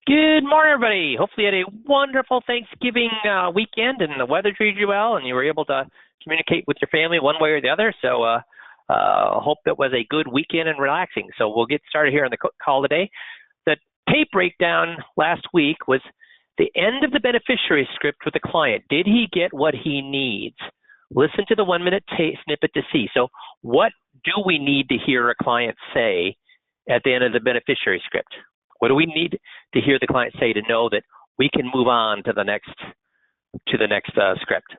Good morning, everybody. Hopefully you had a wonderful Thanksgiving weekend and the weather treated you well and you were able to communicate with your family one way or the other. So hope it was a good weekend and relaxing. So we'll get started here on the call today. The tape breakdown last week was the end of the beneficiary script with the client. Did he get what he needs? Listen to the 1-minute snippet to see. So what do we need to hear a client say at the end of the beneficiary script? What do we need to hear the client say to know that we can move on to the next script?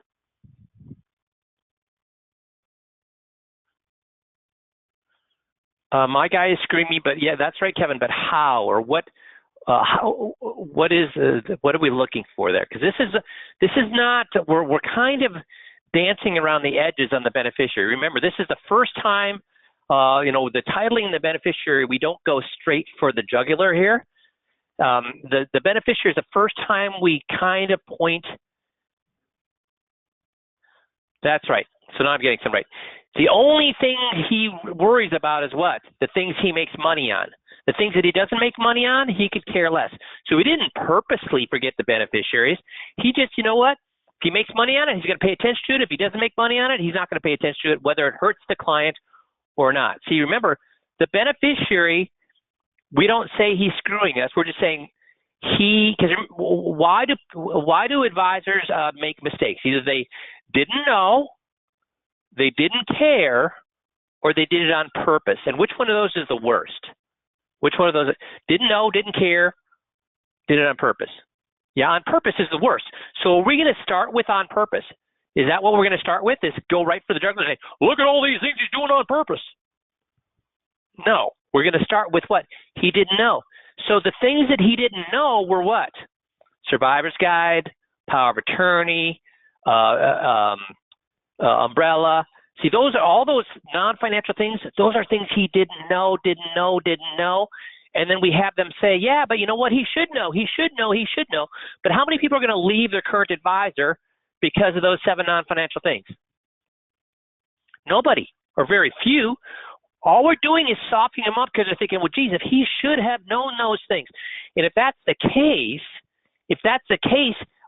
My guy is screwing me, but yeah, that's right, Kevin. But how or what? What are we looking for there? Because this is not. We're kind of dancing around the edges on the beneficiary. Remember, this is the first time. The titling the beneficiary, we don't go straight for the jugular here. The beneficiary is the first time we kind of point. That's right. So now I'm getting some right. The only thing he worries about is what? The things he makes money on. The things that he doesn't make money on, he could care less. So he didn't purposely forget the beneficiaries. He just, you know what? If he makes money on it, he's going to pay attention to it. If he doesn't make money on it, he's not going to pay attention to it, whether it hurts the client or not. See, remember, the beneficiary, we don't say he's screwing us. We're just saying because why do advisors make mistakes? Either they didn't know, they didn't care, or they did it on purpose. And which one of those is the worst? Which one of those? Didn't know, didn't care, did it on purpose. Yeah, on purpose is the worst. So are we going to start with on purpose? Is that what we're going to start with? Is go right for the jugular and say, look at all these things he's doing on purpose? No, we're going to start with what? He didn't know. So the things that he didn't know were what? Survivor's Guide, Power of Attorney, Umbrella. See, those are all those non-financial things. Those are things he didn't know. And then we have them say, yeah, but you know what? He should know. But how many people are going to leave their current advisor because of those 7 non-financial things? Nobody, or very few. All we're doing is softening them up because they're thinking, well, geez, if he should have known those things. And if that's the case,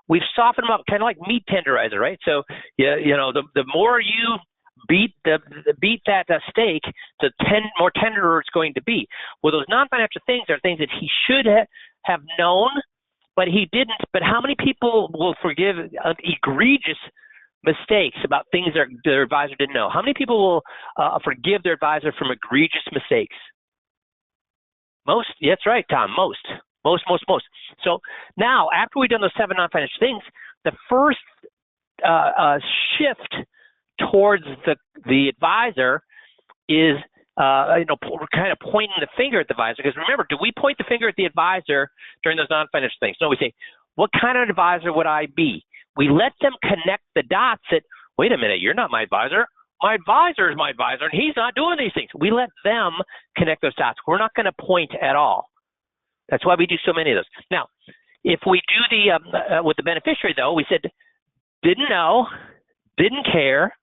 we've softened them up, kind of like meat tenderizer, right? So, the more you beat that steak, the more tender it's going to be. Well, those non-financial things are things that he should have known, but he didn't. But how many people will forgive egregious mistakes about things their advisor didn't know? How many people will forgive their advisor from egregious mistakes? Most. Yeah, that's right, Tom. Most. So now, after we've done those 7 non-financial things, the first shift towards the advisor is kind of pointing the finger at the advisor. Because remember, do we point the finger at the advisor during those non-financial things? No, we say, what kind of advisor would I be? We let them connect the dots that, wait a minute, you're not my advisor. My advisor is my advisor, and he's not doing these things. We let them connect those dots. We're not going to point at all. That's why we do so many of those. Now, if we do with the beneficiary, though, we said didn't know, didn't care,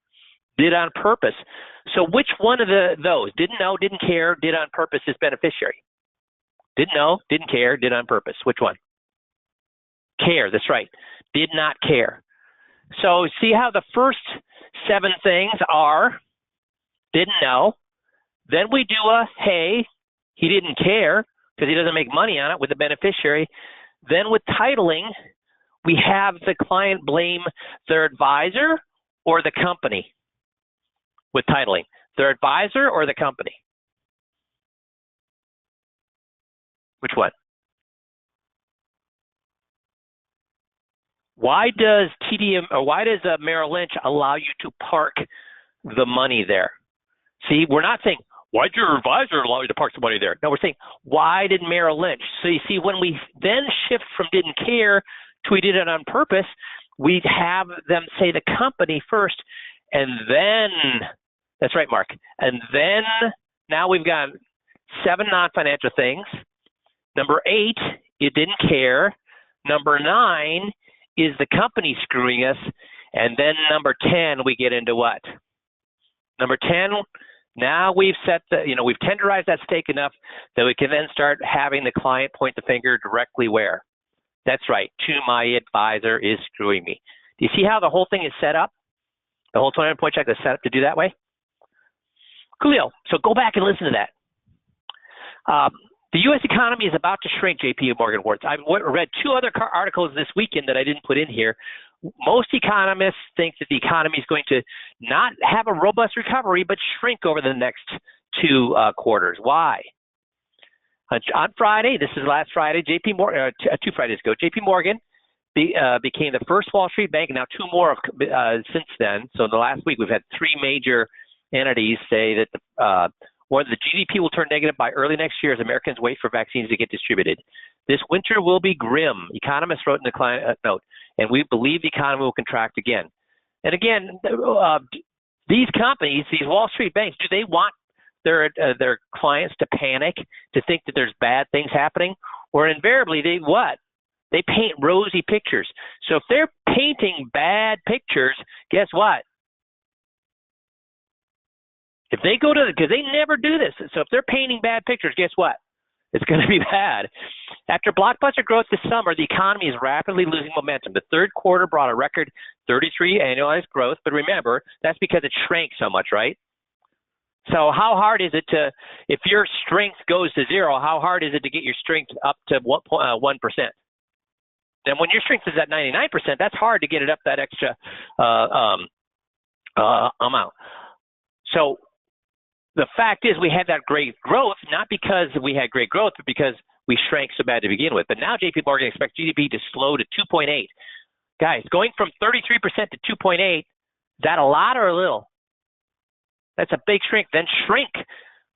did on purpose. So which one of those, didn't know, didn't care, did on purpose, is beneficiary? Didn't know, didn't care, did on purpose. Which one? Care, that's right. Did not care. So see how the first 7 things are didn't know. Then we do hey, he didn't care because he doesn't make money on it with the beneficiary. Then with titling, we have the client blame their advisor or the company with titling. Their advisor or the company? Which one? Why does Merrill Lynch allow you to park the money there? See, we're not saying, why did your advisor allow you to park the money there? No, we're saying, why did Merrill Lynch? So you see, when we then shift from didn't care to we did it on purpose, we have them say the company first, and then, that's right, Mark, and then now we've got 7 non-financial things. Number 8, you didn't care. Number 9, is the company screwing us? And then number 10, we get into what? Number 10, Now we've set we've tenderized that stake enough that we can then start having the client point the finger directly where? That's right, to my advisor is screwing me. Do you see how the whole thing is set up? The whole 29-point check is set up to do that way? Coolio. So go back and listen to that. The U.S. economy is about to shrink, J.P. Morgan reports. I read two other articles this weekend that I didn't put in here. Most economists think that the economy is going to not have a robust recovery, but shrink over the next two quarters. Why? On Friday, this is last Friday, 2 Fridays ago, J.P. Morgan became the first Wall Street bank, and now two more since then. So in the last week, we've had three major entities say that the GDP will turn negative by early next year as Americans wait for vaccines to get distributed. This winter will be grim, economists wrote in the client note, and we believe the economy will contract again. And again, these companies, these Wall Street banks, do they want their clients to panic, to think that there's bad things happening? Or invariably, they paint rosy pictures. So if they're painting bad pictures, guess what? If they go to, because they never do this, so if they're painting bad pictures, guess what? It's going to be bad. After blockbuster growth this summer, the economy is rapidly losing momentum. The third quarter brought a record 33 annualized growth, but remember, that's because it shrank so much, right? So how hard is it to, if your strength goes to zero, how hard is it to get your strength up to 1%? Then when your strength is at 99%, that's hard to get it up that extra amount. So the fact is we had that great growth, not because we had great growth, but because we shrank so bad to begin with. But now JP Morgan expects GDP to slow to 2.8. Guys, going from 33% to 2.8, is that a lot or a little? That's a big shrink. Then shrink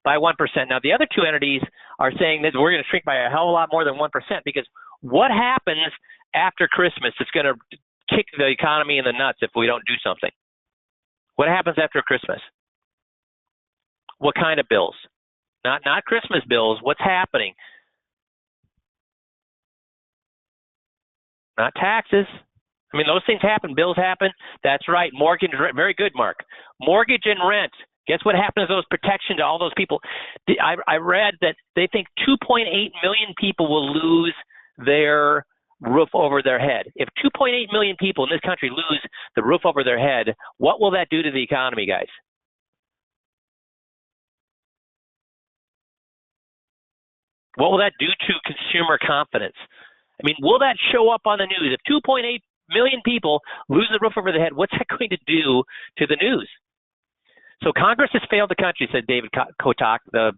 by 1%. Now, the other two entities are saying that we're going to shrink by a hell of a lot more than 1%, because what happens after Christmas is going to kick the economy in the nuts if we don't do something. What happens after Christmas? What kind of bills? Not Christmas bills. What's happening? Not taxes. I mean, those things happen. Bills happen. That's right. Mortgage, very good, Mark. Mortgage and rent. Guess what happens to those protection to all those people? I read that they think 2.8 million people will lose their roof over their head. If 2.8 million people in this country lose the roof over their head, what will that do to the economy, guys? What will that do to consumer confidence? I mean, will that show up on the news? If 2.8 million people lose the roof over their head, what's that going to do to the news? So Congress has failed the country, said David Kotak, the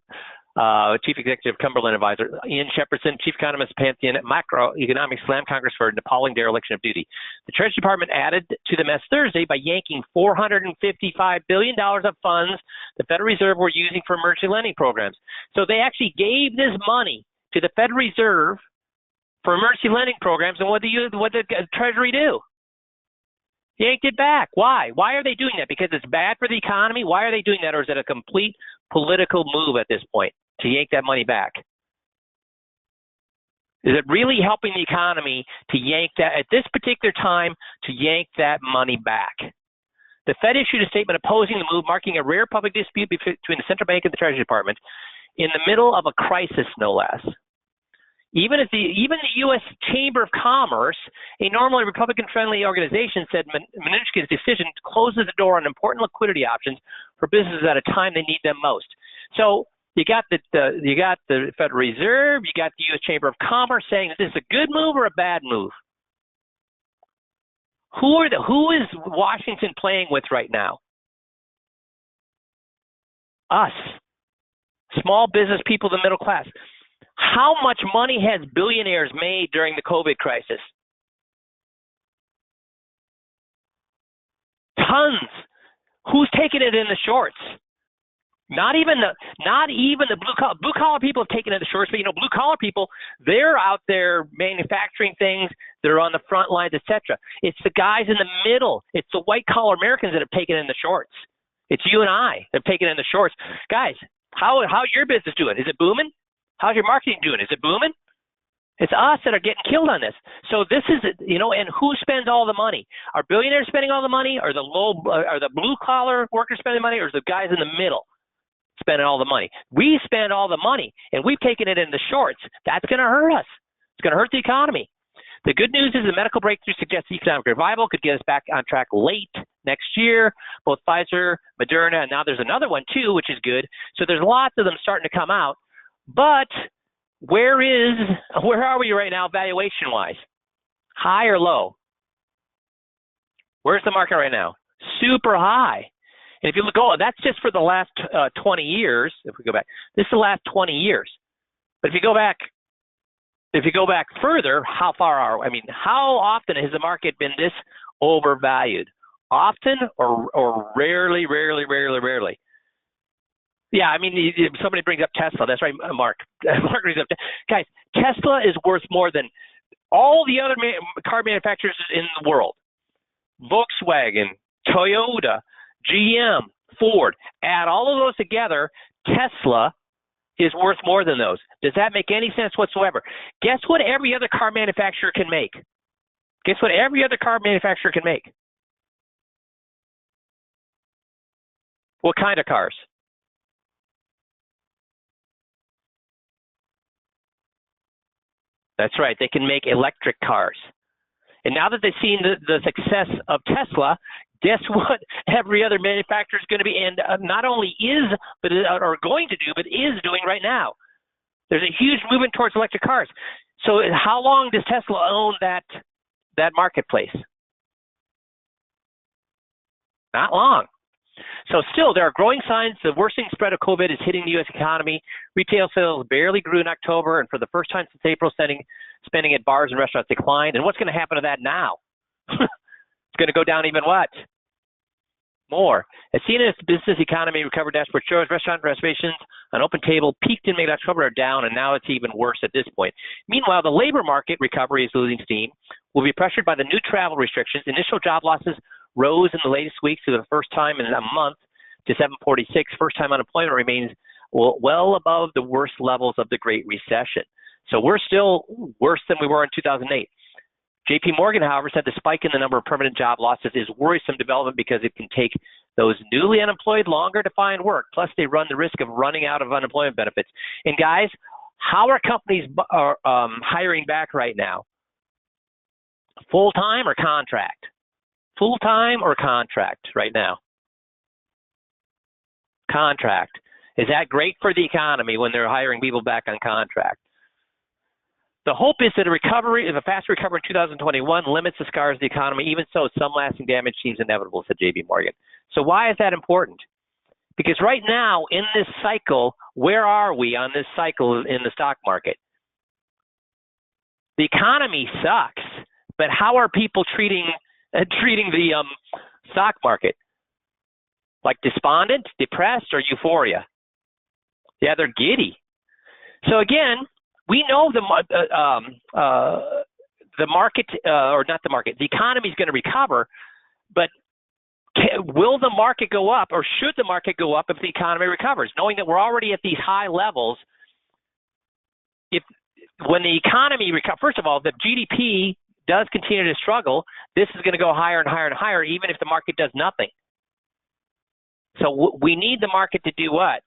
Chief Executive Cumberland Advisor. Ian Shepardson, Chief Economist, Pantheon Macroeconomics, slammed Congress for an appalling dereliction of duty. The Treasury Department added to the mess Thursday by yanking $455 billion of funds the Federal Reserve were using for emergency lending programs. So they actually gave this money to the Federal Reserve for emergency lending programs, and what did the Treasury do? Yanked it back. Why? Why are they doing that? Because it's bad for the economy? Why are they doing that? Or is it a complete political move at this point to yank that money back? Is it really helping the economy to yank that, at this particular time, to yank that money back? The Fed issued a statement opposing the move, marking a rare public dispute between the central bank and the Treasury Department in the middle of a crisis, no less. Even the U.S. Chamber of Commerce, a normally Republican-friendly organization, said Mnuchin's decision closes the door on important liquidity options for businesses at a time they need them most. So you got the Federal Reserve, you got the U.S. Chamber of Commerce saying is this a good move or a bad move? Who is Washington playing with right now? Us, small business people, the middle class. How much money has billionaires made during the COVID crisis? Tons. Who's taking it in the shorts? Not even the blue collar people have taken it in the shorts, but blue collar people, they're out there manufacturing things, they're on the front lines, etc. It's the guys in the middle, it's the white collar Americans that have taken it in the shorts. It's you and I that have taken it in the shorts. Guys, how's your business doing? Is it booming? How's your marketing doing? Is it booming? It's us that are getting killed on this. So this is, and who spends all the money? Are billionaires spending all the money? Are the blue collar workers spending money? Or is the guys in the middle? spending all the money. We spend all the money, and we've taken it in the shorts. That's going to hurt us. It's going to hurt the economy. The good news is the medical breakthrough suggests economic revival could get us back on track late next year. Both Pfizer, Moderna, and now there's another one too, which is good. So there's lots of them starting to come out. But where are we right now valuation-wise? High or low? Where's the market right now? Super high. And if you look, that's just for the last 20 years. If we go back, this is the last 20 years. But if you go back further, how far are we? I mean, how often has the market been this overvalued? Often or rarely? Yeah, I mean, somebody brings up Tesla. That's right, Mark. Mark brings up, guys, Tesla is worth more than all the other car manufacturers in the world. Volkswagen, Toyota, GM, Ford. Add all of those together, Tesla is worth more than those. Does that make any sense whatsoever? Guess what every other car manufacturer can make? Guess what every other car manufacturer can make? What kind of cars? That's right. They can make electric cars. And now that they've seen the success of Tesla, guess what every other manufacturer is going to be, and not only is, but are going to do, but is doing right now. There's a huge movement towards electric cars. So how long does Tesla own that marketplace? Not long. So still, there are growing signs the worsening spread of COVID is hitting the U.S. economy. Retail sales barely grew in October, and for the first time since April, spending at bars and restaurants declined. And what's going to happen to that now? It's going to go down even what? More. As CNN's business economy recovery dashboard shows, restaurant reservations on OpenTable peaked in mid-October are down, and now it's even worse at this point. Meanwhile, the labor market recovery is losing steam. Will be pressured by the new travel restrictions. Initial job losses rose in the latest weeks for the first time in a month to 746. First-time unemployment remains well above the worst levels of the Great Recession. So we're still worse than we were in 2008. JP Morgan, however, said the spike in the number of permanent job losses is worrisome development because it can take those newly unemployed longer to find work. Plus, they run the risk of running out of unemployment benefits. And guys, how are companies hiring back right now? Full-time or contract? Full-time or contract right now? Contract. Is that great for the economy when they're hiring people back on contract? The hope is that a fast recovery in 2021 limits the scars of the economy. Even so, some lasting damage seems inevitable, said JP Morgan. So why is that important? Because right now in this cycle, where are we on this cycle in the stock market? The economy sucks, but how are people treating the stock market? Like despondent, depressed, or euphoria? Yeah, they're giddy. So again, we know the market, or not the market, the economy is going to recover, but will the market go up, or should the market go up if the economy recovers? Knowing that we're already at these high levels, when the economy recovers, first of all, the GDP does continue to struggle, this is going to go higher and higher and higher, even if the market does nothing. So we need the market to do what?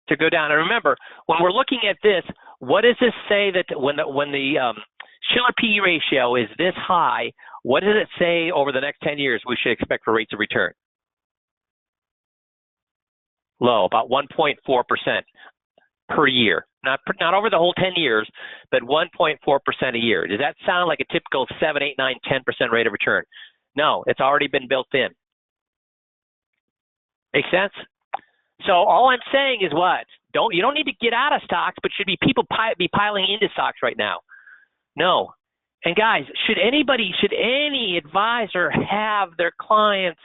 To go down. And remember, when we're looking at this, what does this say that when the Shiller PE ratio is this high, what does it say over the next 10 years we should expect for rates of return? Low, about 1.4% per year. Not over the whole 10 years, but 1.4% a year. Does that sound like a typical 7, 8, 9, 10% rate of return? No, it's already been built in. Make sense? So all I'm saying is what? You don't need to get out of stocks, but should be people be piling into stocks right now? No. And guys, should any advisor have their clients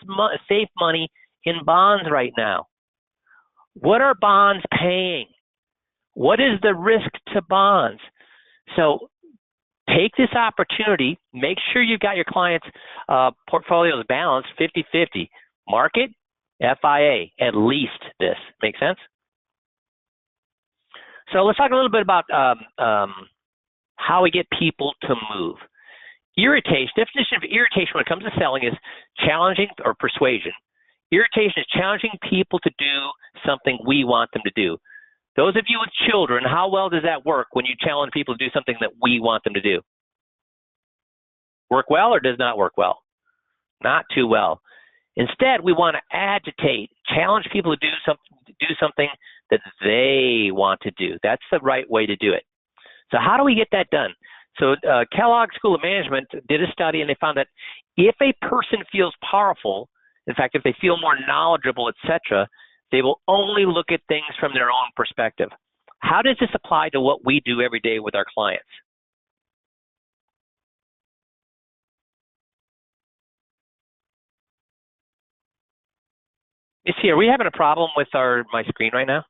safe money in bonds right now? What are bonds paying? What is the risk to bonds? So take this opportunity. Make sure you've got your clients' portfolios balanced 50-50. Market, FIA, at least this. Make sense? So let's talk a little bit about how we get people to move. Irritation, definition of irritation when it comes to selling is challenging or persuasion. Irritation is challenging people to do something we want them to do. Those of you with children, how well does that work when you challenge people to do something that we want them to do? Work well or does not work well? Not too well. Instead, we want to agitate, challenge people to do something that they want to do. That's the right way to do it. So how do we get that done? So Kellogg School of Management did a study, and they found that if a person feels powerful, in fact, if they feel more knowledgeable, etc., they will only look at things from their own perspective. How does this apply to what we do every day with our clients? You see, are we having a problem with my screen right now?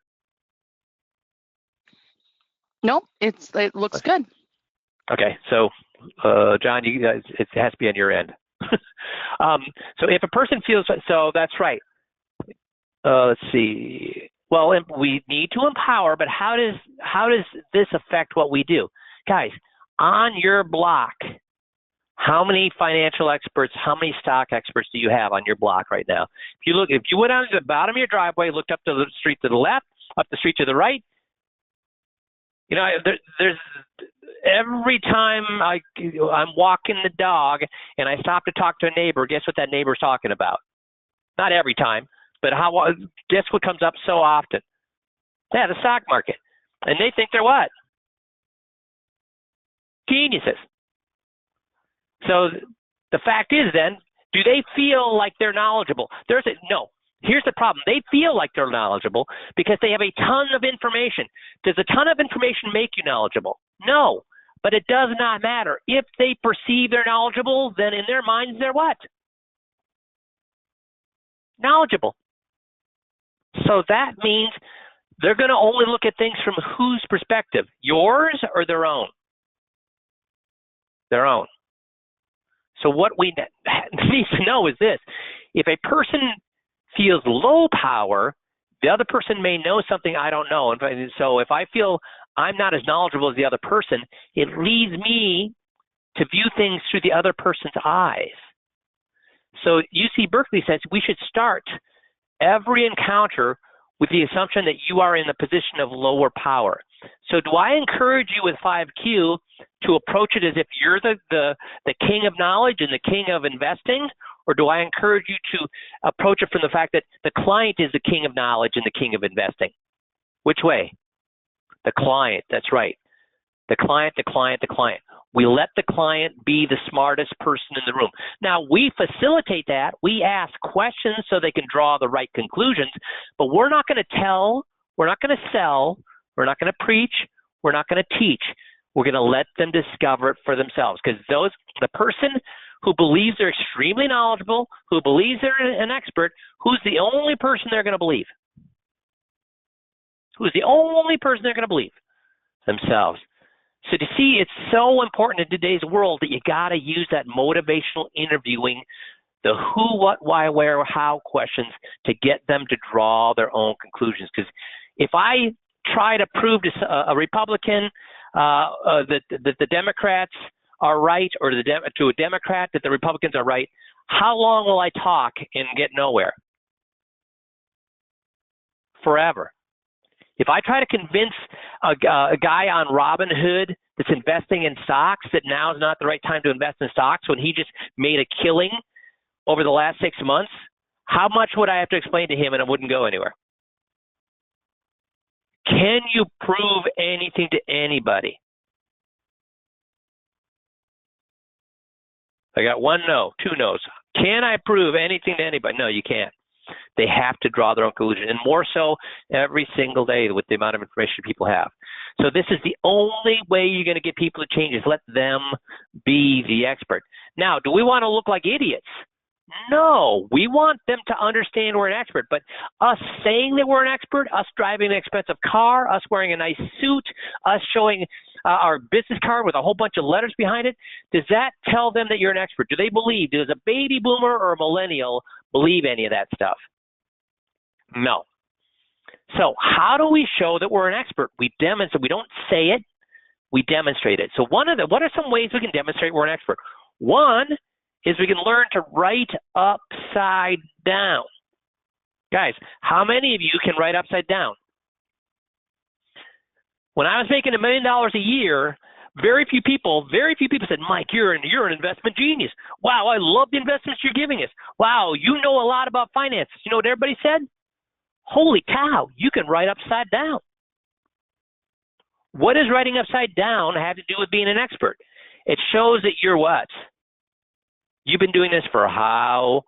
Nope, it looks good. Okay, so John, it has to be on your end. So if a person feels, so that's right. Let's see. Well, we need to empower, but how does this affect what we do? Guys, on your block, how many financial experts, how many stock experts do you have on your block right now? If you went out to the bottom of your driveway, looked up the street to the left, up the street to the right, you know, there's every time I'm walking the dog and I stop to talk to a neighbor, guess what that neighbor's talking about? Not every time, but guess what comes up so often? Yeah, the stock market. And they think they're what? Geniuses. So the fact is then, do they feel like they're knowledgeable? No. Here's the problem. They feel like they're knowledgeable because they have a ton of information. Does a ton of information make you knowledgeable? No, but it does not matter. If they perceive they're knowledgeable, then in their minds, they're what? Knowledgeable. So that means they're going to only look at things from whose perspective? Yours or their own? Their own. So what we need to know is this. If a person feels low power, the other person may know something I don't know. And so if I feel I'm not as knowledgeable as the other person, it leads me to view things through the other person's eyes. So UC Berkeley says we should start every encounter with the assumption that you are in the position of lower power. So do I encourage you with 5Q to approach it as if you're the king of knowledge and the king of investing? Or do I encourage you to approach it from the fact that the client is the king of knowledge and the king of investing? Which way? The client, that's right. The client, the client, the client. We let the client be the smartest person in the room. Now, we facilitate that. We ask questions so they can draw the right conclusions, but we're not going to tell, we're not going to sell, we're not going to preach, we're not going to teach. We're going to let them discover it for themselves, because the person who believes they're extremely knowledgeable, who believes they're an expert, who's the only person they're going to believe? Who's the only person they're going to believe? Themselves. So to see, it's so important in today's world that you got to use that motivational interviewing, the who, what, why, where, how questions to get them to draw their own conclusions. Because if I try to prove to a Republican that the Democrats are right, or to a Democrat that the Republicans are right, how long will I talk and get nowhere? Forever. If I try to convince a guy on Robinhood that's investing in stocks that now is not the right time to invest in stocks when he just made a killing over the last 6 months, how much would I have to explain to him and it wouldn't go anywhere? Can you prove anything to anybody? I got one no, two no's. Can I prove anything to anybody? No, you can't. They have to draw their own conclusion, and more so every single day with the amount of information people have. So this is the only way you're going to get people to change, is let them be the expert. Now, do we want to look like idiots? No, we want them to understand we're an expert, but us saying that we're an expert, us driving an expensive car, us wearing a nice suit, us showing our business card with a whole bunch of letters behind it, does that tell them that you're an expert? Do they believe, does a baby boomer or a millennial believe any of that stuff? No. So how do we show that we're an expert? We demonstrate. We don't say it, we demonstrate it. So what are some ways we can demonstrate we're an expert? One is we can learn to write upside down. Guys, how many of you can write upside down? When I was making $1 million a year, very few people said, Mike, you're an investment genius. Wow, I love the investments you're giving us. Wow, you know a lot about finances. You know what everybody said? Holy cow, you can write upside down. What does writing upside down have to do with being an expert? It shows that you're what? You've been doing this for how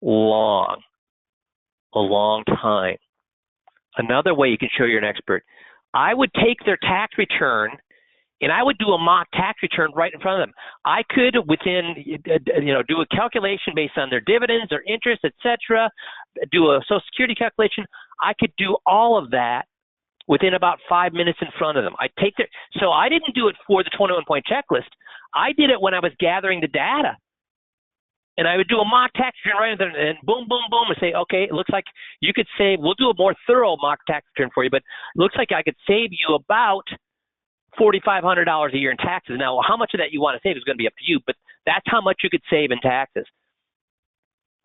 long? A long time. Another way you can show you're an expert, I would take their tax return and I would do a mock tax return right in front of them. I could, within, do a calculation based on their dividends, their interest, etc., do a Social Security calculation. I could do all of that within about 5 minutes in front of them. So I didn't do it for the 21-point checklist. I did it when I was gathering the data. And I would do a mock tax return right there and boom, boom, boom, and say, okay, it looks like you could save, we'll do a more thorough mock tax return for you, but it looks like I could save you about $4,500 a year in taxes. Now, how much of that you want to save is going to be up to you, but that's how much you could save in taxes.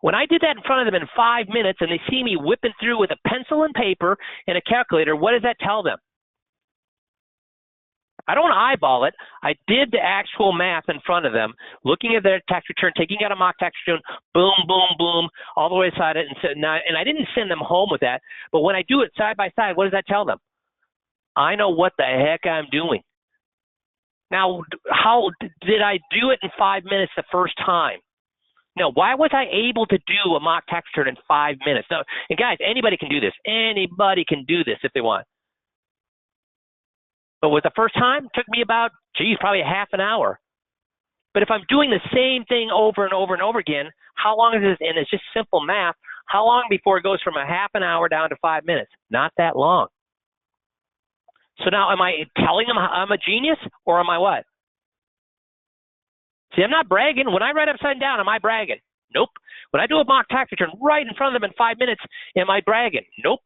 When I did that in front of them in 5 minutes and they see me whipping through with a pencil and paper and a calculator, what does that tell them? I don't want to eyeball it. I did the actual math in front of them, looking at their tax return, taking out a mock tax return, boom, boom, boom, all the way inside it. And I didn't send them home with that. But when I do it side by side, what does that tell them? I know what the heck I'm doing. Now, how did I do it in 5 minutes the first time? No, why was I able to do a mock tax return in 5 minutes? No, and guys, anybody can do this. Anybody can do this if they want. But with the first time, it took me about, probably a half an hour. But if I'm doing the same thing over and over and over again, how long is this? And it's just simple math. How long before it goes from a half an hour down to 5 minutes? Not that long. So now am I telling them I'm a genius or am I what? See, I'm not bragging. When I write upside down, am I bragging? Nope. When I do a mock tax return right in front of them in 5 minutes, am I bragging? Nope.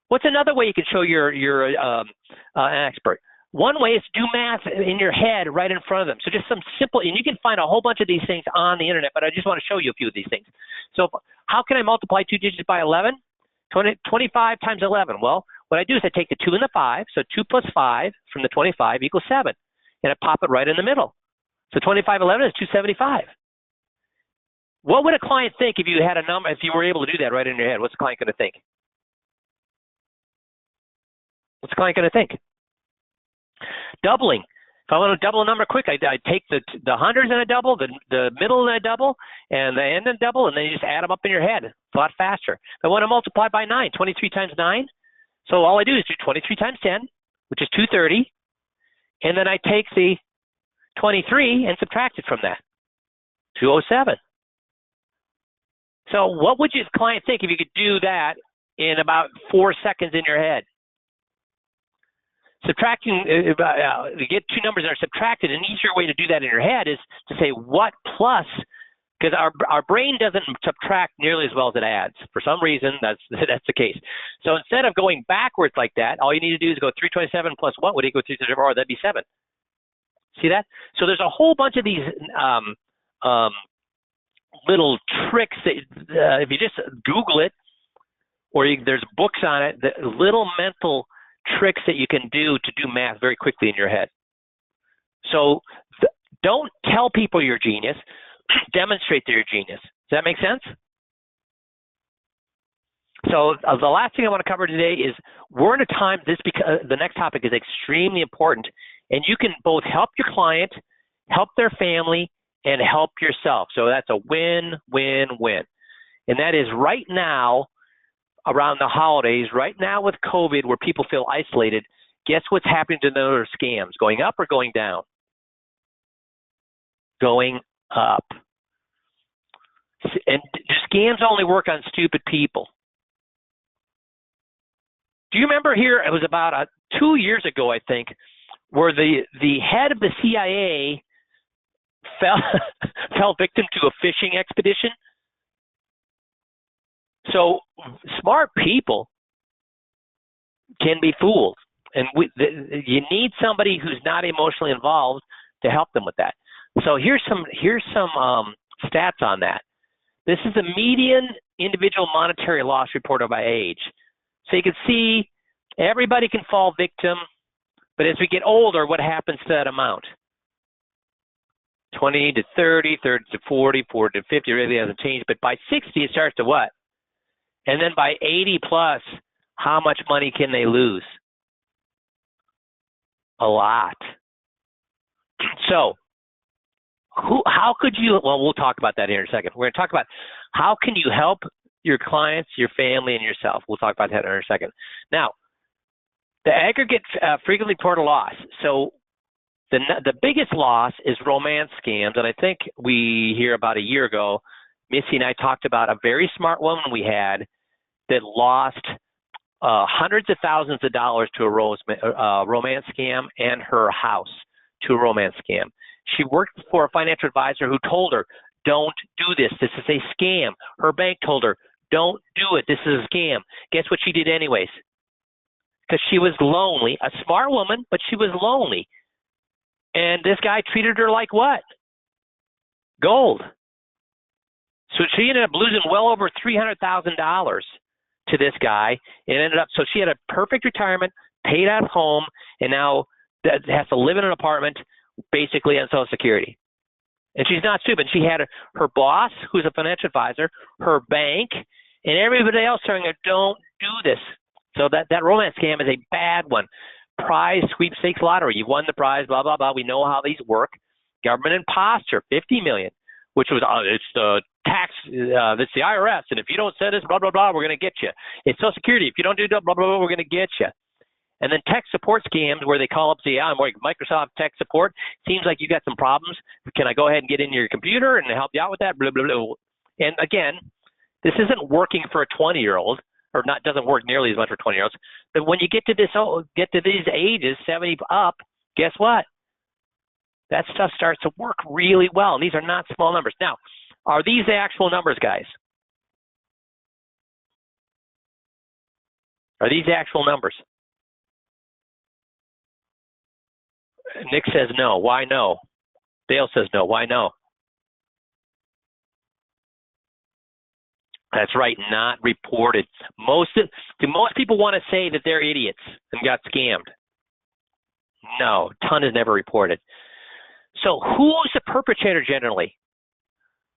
What's another way you can show you're an expert? One way is to do math in your head right in front of them. So just some simple, and you can find a whole bunch of these things on the internet, but I just want to show you a few of these things. So how can I multiply 2 digits by 11? 25 times 11. Well, what I do is I take the 2 and the 5, so 2 plus 5 from the 25 equals 7, and I pop it right in the middle. So 2511 is 275. What would a client think if you had a number, if you were able to do that right in your head? What's the client going to think? What's the client going to think? Doubling. If I want to double a number quick, I take the hundreds and a double, the middle and a double, and the end and a double, and then you just add them up in your head. It's a lot faster. If I want to multiply by 9, 23 times 9. So all I do is do 23 times 10, which is 230, and then I take the 23 and subtract it from that, 207. So what would your client think if you could do that in about 4 seconds in your head? Subtracting, to get two numbers that are subtracted, an easier way to do that in your head is to say what plus, because our brain doesn't subtract nearly as well as it adds. For some reason, that's the case. So instead of going backwards like that, all you need to do is go 327 plus what would equal 334, that'd be 7. See that? So there's a whole bunch of these little tricks that if you just Google it, or there's books on it, the little mental tricks that you can do to do math very quickly in your head. So don't tell people you're a genius. Demonstrate that you're a genius. Does that make sense? So the last thing I want to cover today is we're in a time, because the next topic is extremely important, and you can both help your client, help their family, and help yourself. So that's a win-win-win. And that is right now, around the holidays, right now with COVID, where people feel isolated, guess what's happening to those scams? Going up or going down? Going up. And do scams only work on stupid people? Do you remember here, it was about 2 years ago, I think, where the head of the CIA fell victim to a fishing expedition? So smart people can be fooled, and you need somebody who's not emotionally involved to help them with that. So here's some stats on that. This is the median individual monetary loss reported by age. So you can see everybody can fall victim, but as we get older, what happens to that amount? 20 to 30, 30 to 40, 40 to 50 really hasn't changed, but by 60 it starts to what? And then by 80 plus, how much money can they lose? A lot. So, how could you, well, we'll talk about that here in a second. We're going to talk about how can you help your clients, your family, and yourself. We'll talk about that in a second. Now, the aggregate frequently reported loss. So, the biggest loss is romance scams, and I think we here about a year ago, Missy and I talked about a very smart woman we had that lost hundreds of thousands of dollars to a romance scam and her house to a romance scam. She worked for a financial advisor who told her, don't do this. This is a scam. Her bank told her, don't do it. This is a scam. Guess what she did anyways? Because she was lonely, a smart woman, but she was lonely. And this guy treated her like what? Gold. So she ended up losing well over $300,000 to this guy. It ended up, so she had a perfect retirement, paid out home, and now has to live in an apartment basically on Social Security. And she's not stupid. She had her boss, who's a financial advisor, her bank, and everybody else telling her, don't do this. So that romance scam is a bad one. Prize sweepstakes lottery. You won the prize, blah, blah, blah. We know how these work. Government imposter, $50 million, which was, it's the tax, it's the IRS, and if you don't send us, blah, blah, blah, we're going to get you. It's Social Security. If you don't do blah, blah, blah, we're going to get you. And then tech support scams where they call up, say, yeah, I'm like Microsoft tech support. Seems like you got some problems. Can I go ahead and get into your computer and help you out with that? Blah, blah, blah. And again, this isn't working for a 20-year-old, or not, doesn't work nearly as much for 20-year-olds. But when you get to these ages, 70 up, guess what? That stuff starts to work really well. And these are not small numbers. Now, are these the actual numbers, guys? Are these the actual numbers? Nick says no. Why no? Dale says no. Why no? That's right, not reported. Most people want to say that they're idiots and got scammed. No, ton is never reported. So who's the perpetrator generally?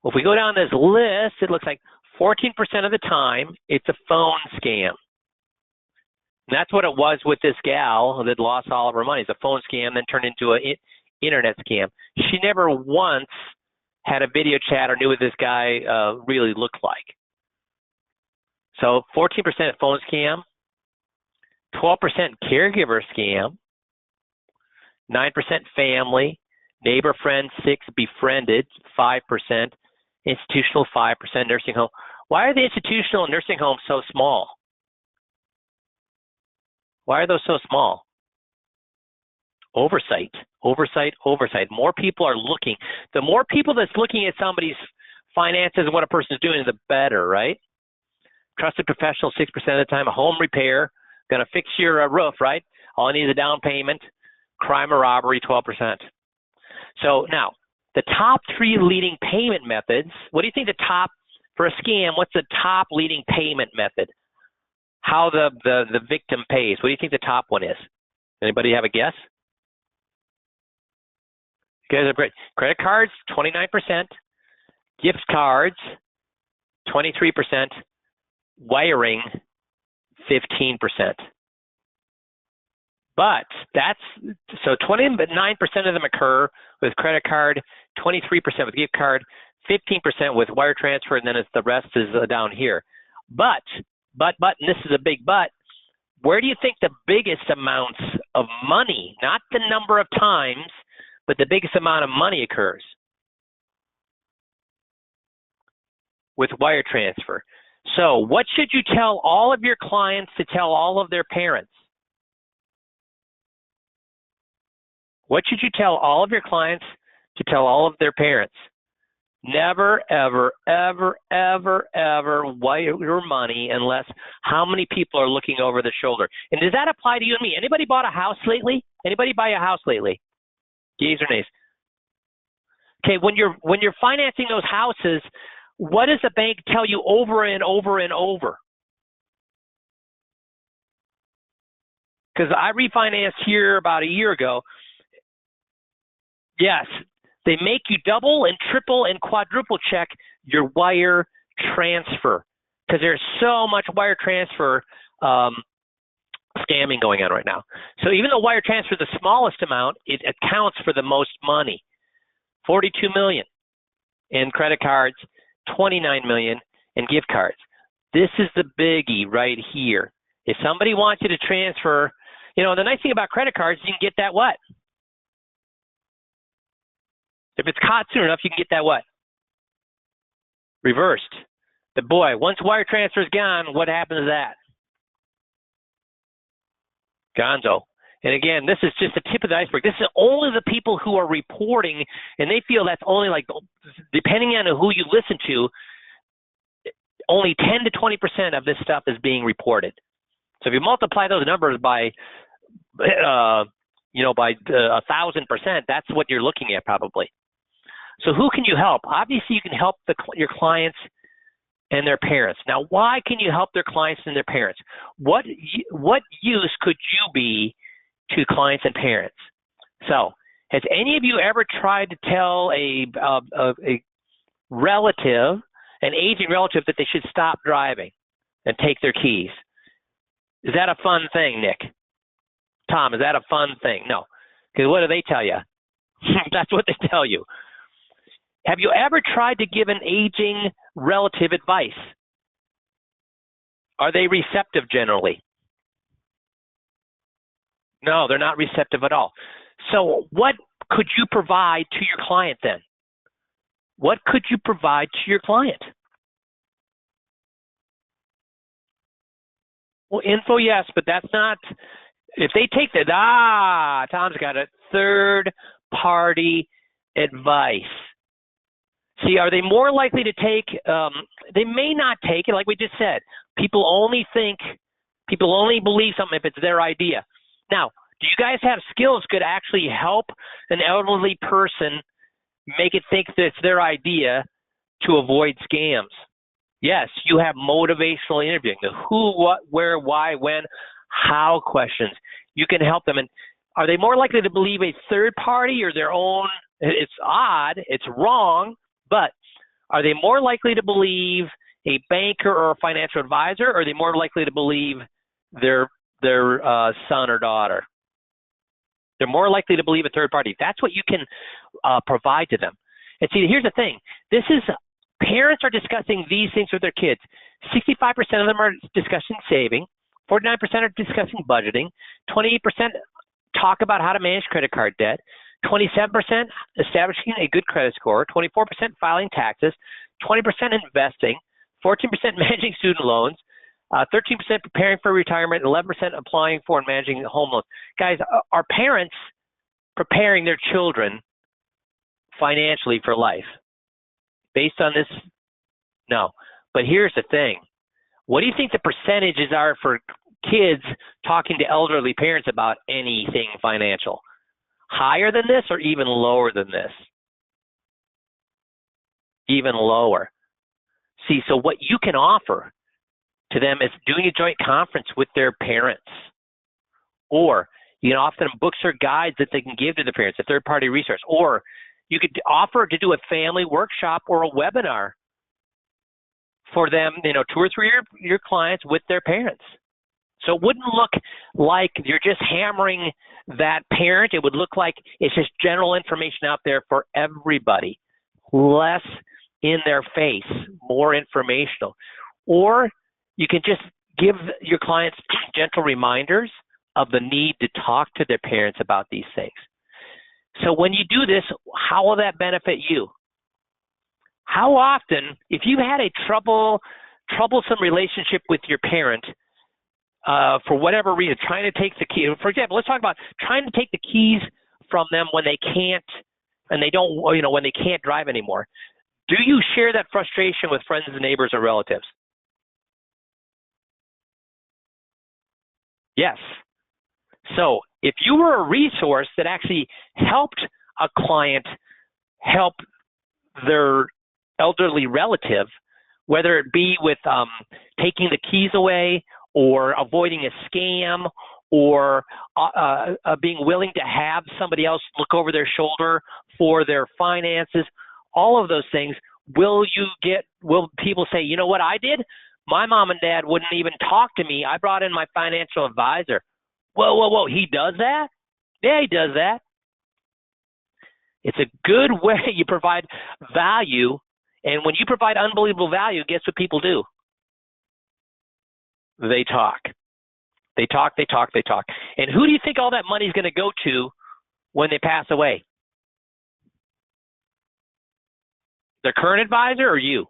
Well, if we go down this list, it looks like 14% of the time it's a phone scam. And that's what it was with this gal that lost all of her money. It's a phone scam, then turned into an internet scam. She never once had a video chat or knew what this guy really looked like. So 14% phone scam, 12% caregiver scam, 9% family, neighbor, friend, 6% befriended, 5%, institutional, 5%, nursing home. Why are the institutional and nursing homes so small? Why are those so small? Oversight, oversight, oversight. More people are looking. The more people that's looking at somebody's finances and what a person's doing, the better, right? Trusted professional, 6% of the time. A home repair, going to fix your roof, right? All I need is a down payment. Crime or robbery, 12%. So now, the top 3 leading payment methods, what do you think the top, for a scam, what's the top leading payment method? How the victim pays. What do you think the top one is? Anybody have a guess? You guys are great. Credit cards, 29%. Gift cards, 23%. Wiring, 15%. But that's, so 29% of them occur with credit card, 23% with gift card, 15% with wire transfer, and then the rest is down here. But, and this is a big but, where do you think the biggest amounts of money, not the number of times, but the biggest amount of money occurs? With wire transfer. So what should you tell all of your clients to tell all of their parents? What should you tell all of your clients to tell all of their parents? Never, ever, ever, ever, ever wire your money unless how many people are looking over the shoulder. And does that apply to you and me? Anybody bought a house lately? Anybody buy a house lately? Yeas or nays? Okay, when you're financing those houses, what does the bank tell you over and over and over? Because I refinanced here about a year ago. Yes, they make you double and triple and quadruple check your wire transfer because there's so much wire transfer scamming going on right now. So even though wire transfer is the smallest amount, it accounts for the most money. 42 million in credit cards, 29 million in gift cards. This is the biggie right here. If somebody wants you to transfer, you know, the nice thing about credit cards, you can get that what? If it's caught soon enough, you can get that what? Reversed. But boy, once wire transfer is gone, what happens to that? Gonzo. And again, this is just the tip of the iceberg. This is only the people who are reporting, and they feel that's only like, depending on who you listen to, only 10 to 20% of this stuff is being reported. So if you multiply those numbers by, you know, by 1,000%, that's what you're looking at probably. So who can you help? Obviously, you can help your clients and their parents. Now, why can you help their clients and their parents? What use could you be to clients and parents? So, has any of you ever tried to tell a relative, an aging relative, that they should stop driving and take their keys? Is that a fun thing, Nick? Tom, is that a fun thing? No. Because what do they tell you? That's what they tell you. Have you ever tried to give an aging relative advice? Are they receptive generally? No, they're not receptive at all. So what could you provide to your client then? What could you provide to your client? Well, info, yes, but that's not, if they take that, Tom's got it, third-party advice. See, are they more likely to take, they may not take it, like we just said. People only believe something if it's their idea. Now, do you guys have skills that could actually help an elderly person make it think that it's their idea to avoid scams? Yes, you have motivational interviewing, the who, what, where, why, when, how questions. You can help them. And are they more likely to believe a third party or their own? It's odd, it's wrong, but are they more likely to believe a banker or a financial advisor, or are they more likely to believe their son or daughter? They're more likely to believe a third party. That's what you can provide to them. And see, here's the thing. Parents are discussing these things with their kids. 65% of them are discussing saving. 49% are discussing budgeting. 28% talk about how to manage credit card debt. 27% establishing a good credit score. 24% filing taxes. 20% investing. 14% managing student loans. 13% preparing for retirement. 11% applying for and managing home loans. Guys, are parents preparing their children financially for life? Based on this, no. But here's the thing. What do you think the percentages are for kids talking to elderly parents about anything financial? Higher than this or even lower than this? Even lower. See, so what you can offer to them is doing a joint conference with their parents. Or you can offer them books or guides that they can give to the parents, a third-party resource. Or you could offer to do a family workshop or a webinar for them, 2 or 3 of your clients with their parents. So it wouldn't look like you're just hammering that parent. It would look like it's just general information out there for everybody, less in their face, more informational. Or you can just give your clients gentle reminders of the need to talk to their parents about these things. So when you do this, how will that benefit you? How often, if you had a troublesome relationship with your parent, for whatever reason, trying to take the key, for example, let's talk about trying to take the keys from them when they can't, and they don't, when they can't drive anymore. Do you share that frustration with friends and neighbors or relatives? Yes. So if you were a resource that actually helped a client help their elderly relative, whether it be with taking the keys away or avoiding a scam or being willing to have somebody else look over their shoulder for their finances, all of those things, will people say, you know what I did? My mom and dad wouldn't even talk to me. I brought in my financial advisor. Whoa, he does that? Yeah, he does that. It's a good way you provide value, and when you provide unbelievable value, guess what people do? They talk. They talk. And who do you think all that money is going to go to when they pass away? Their current advisor or you?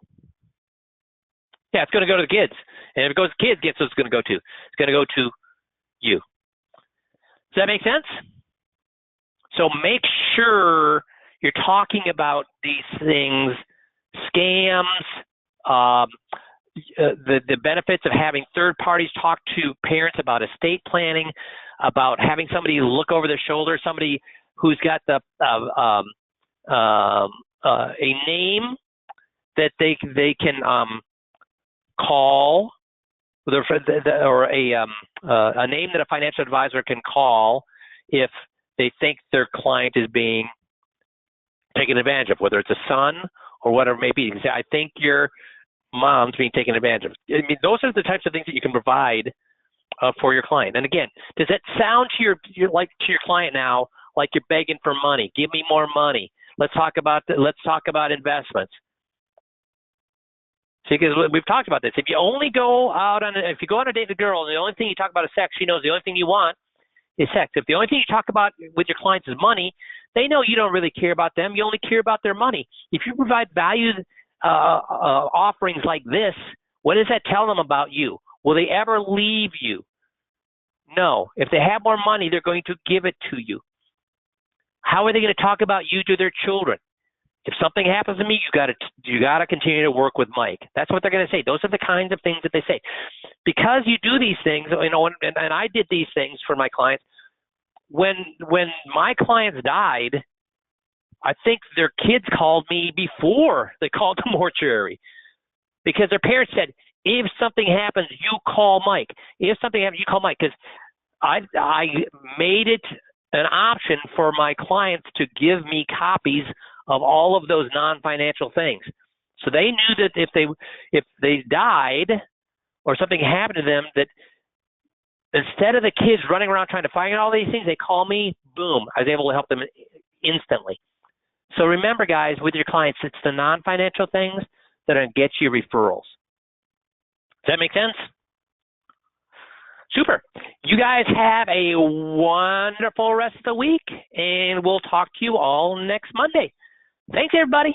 Yeah, it's going to go to the kids. And if it goes to kids, guess what it's going to go to? It's going to go to you. Does that make sense? So make sure you're talking about these things, scams, the benefits of having third parties talk to parents about estate planning, about having somebody look over their shoulder, somebody who's got a name that they can call, or a name that a financial advisor can call if they think their client is being taken advantage of, whether it's a son or whatever it may be. You can say, I think your mom's being taken advantage of. I mean, those are the types of things that you can provide for your client. And again, does that sound to your client now like you're begging for money? Give me more money. Let's talk about investments. See, because we've talked about this. If you go on a date with a girl and the only thing you talk about is sex, she knows the only thing you want is sex. If the only thing you talk about with your clients is money, they know you don't really care about them. You only care about their money. If you provide value offerings like this, what does that tell them about you? Will they ever leave you? No. If they have more money, they're going to give it to you. How are they going to talk about you to their children? If something happens to me, you got to continue to work with Mike. That's what they're going to say. Those are the kinds of things that they say. Because you do these things, and I did these things for my clients. When my clients died, I think their kids called me before they called the mortuary, because their parents said, if something happens, you call Mike. If something happens, you call Mike. Because I made it an option for my clients to give me copies of all of those non-financial things. So they knew that if they died or something happened to them, that instead of the kids running around trying to find all these things, they call me, boom, I was able to help them instantly. So remember, guys, with your clients, it's the non-financial things that are going to get you referrals. Does that make sense? Super. You guys have a wonderful rest of the week, and we'll talk to you all next Monday. Thanks, everybody.